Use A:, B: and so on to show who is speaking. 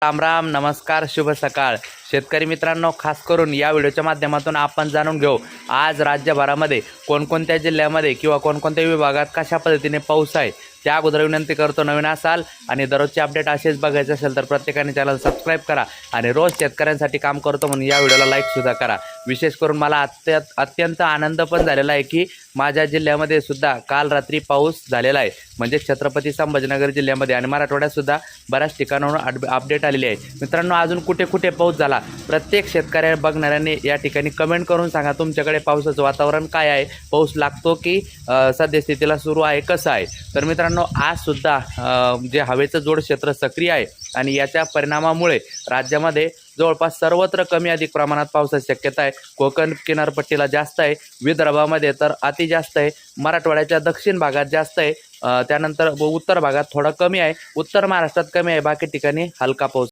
A: राम राम, नमस्कार, शुभ सकाळ शेतकरी मित्रांनो. खास करून या व्हिडिओच्या माध्यमातून आपण जाणून घेऊ आज राज्यभरामध्ये कोणकोणत्या जिल्ह्यामध्ये किंवा कोणकोणत्या विभागात कशा पद्धतीने पाऊस आहे. त्या अगोदर विनंती करतो, नवीन असाल आणि दररोजचे अपडेट असेच बघायचे असेल तर प्रत्येकाने चॅनल सबस्क्राईब करा आणि रोज शेतकऱ्यांसाठी काम करतो म्हणून या व्हिडिओला लाईकसुद्धा करा. विशेष करून मला अत्यंत आनंद पण झालेला आहे की माझ्या जिल्ह्यामध्ये सुद्धा काल रात्री पाऊस झालेला आहे, म्हणजे छत्रपती संभाजीनगर जिल्ह्यामध्ये आणि मराठवाड्यातसुद्धा बऱ्याच ठिकाणाहून अपडेट आलेली आहे. मित्रांनो, अजून कुठे कुठे पाऊस झाला प्रत्येक शेतकऱ्या बघणाऱ्यांनी या ठिकाणी कमेंट करून सांगा तुमच्याकडे पावसाचं वातावरण काय आहे, पाऊस लागतो की सद्यस्थितीला सुरू आहे, कसं आहे. तर मित्रांनो, आज सुद्धा जे हवेचं जोड क्षेत्र सक्रिय आहे आणि याच्या परिणामामुळे राज्यामध्ये जवळपास सर्वत्र कमी अधिक प्रमाणात पावसाची शक्यता आहे. कोकण किनारपट्टीला जास्त आहे, विदर्भामध्ये तर अति जास्त आहे, मराठवाड्याच्या दक्षिण भागात जास्त आहे, त्यानंतर उत्तर भागात थोडा कमी आहे, उत्तर महाराष्ट्रात कमी आहे, बाकी ठिकाणी हलका पाऊस